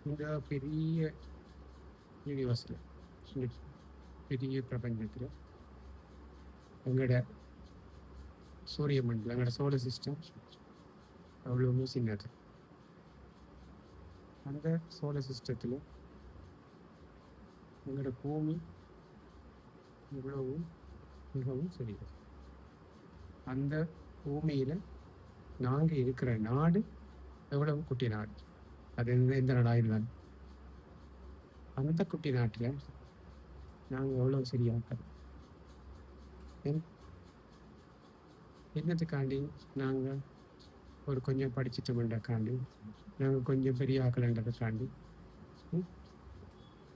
இந்த பெரிய யூனிவர்ஸில், இந்த பெரிய பிரபஞ்சத்தில் எங்களோட சூரிய மண்டலம், எங்களோட சோலர் சிஸ்டம் அவ்வளவு சின்னது. அந்த சோலர் சிஸ்டத்தில் எங்களோட பூமி இவ்வளவும் மிகவும் சிறியது. அந்த பூமியில் நாங்கள் இருக்கிற நாடு எவ்வளவு குட்டி நாடு, அது எந்த நாடாயிருந்தாலும் அந்த குட்டி நாட்டில் நாங்கள் எவ்வளவு சரியாக என்னத்துக்காண்டி நாங்கள் ஒரு கொஞ்சம் படிச்சுட்டோம்ன்றக்காண்டி, நாங்கள் கொஞ்சம் பெரிய ஆக்கலன்றதுக்காண்டி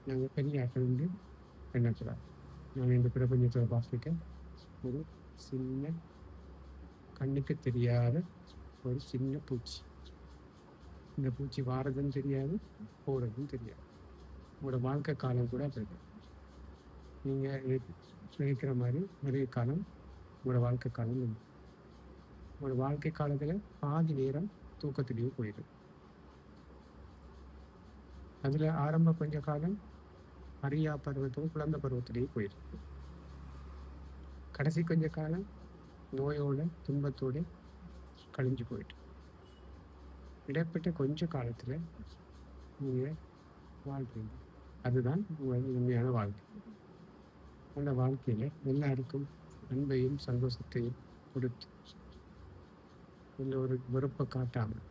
நாங்கள் பெரிய ஆக்கள் வந்து எண்ணக்கூடாது. நாங்கள் இந்த பிரபஞ்சத்தை பார்த்துக்க ஒரு சின்ன கண்ணுக்கு தெரியாத ஒரு சின்ன பூச்சி. இந்த பூச்சி வாரதும் தெரியாது, போகிறதும் தெரியாது. உங்களோட வாழ்க்கை காலம் கூட அப்படி. நீங்கள் நினைக்கிற மாதிரி நிறைய காலம் உங்களோட வாழ்க்கை காலம் இல்லை. உங்களோட வாழ்க்கை காலத்தில் பாதி நேரம் தூக்கத்திலேயே போயிடும். அதில் ஆரம்ப கொஞ்ச காலம் அறியா பருவத்தும் குழந்தை பருவத்திலேயே போயிடும். கடைசி கொஞ்ச காலம் நோயோட துன்பத்தோடு கழிஞ்சு போயிட்டு, இடைப்பட்ட கொஞ்ச காலத்தில் நீங்கள் வாழ்றீங்க. அதுதான் உங்கள் உண்மையான வாழ்க்கை. அந்த வாழ்க்கையில் எல்லாருக்கும் அன்பையும் சந்தோஷத்தையும் கொடுத்து, இல்லை ஒரு வெறுப்பை காட்டாமல்,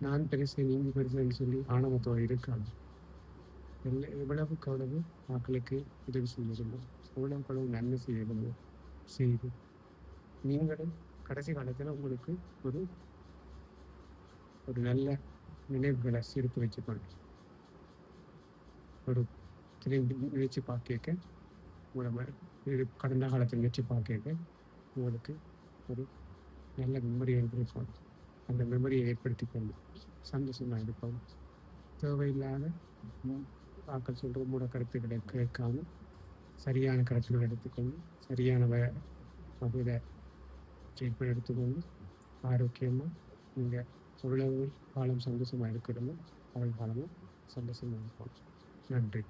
நான் பெருசு நீங்கள் பெருசுன்னு சொல்லி ஆணவத்தோடு இருக்காங்க. எவ்வளவுக்கு எவ்வளவு மக்களுக்கு உதவி செய்யணுமோ, எவ்வளவுக்கு எவ்வளவு நன்மை செய்யணுமோ செய்து, நீங்களும் கடைசி காலத்தில் உங்களுக்கு ஒரு நல்ல நினைவுகளை சேர்த்து வச்சுக்கணும். ஒரு திரும்பி நினைச்சு பார்க்க, உங்களோட கடந்த காலத்தில் நினைச்சு பார்க்க உங்களுக்கு ஒரு நல்ல மெமரியை இருக்கும். அந்த மெமரியை ஏற்படுத்தி கொண்டு சந்தோஷமாக இருப்போம். தேவையில்லாத ஆக்கள் சொல்கிற மூட கருத்துக்களை கேட்காம சரியான கருத்துக்களை எடுத்துக்கொண்டு, சரியான வகையில் ட்ரீட்மெண்ட் எடுத்துக்கொண்டு, ஆரோக்கியமாக நீங்கள் எவ்வளவு காலம் சந்தோஷமாக இருக்கணுமோ அவ்வளவு காலமும் சந்தோஷமாக இருப்போம். நன்றி.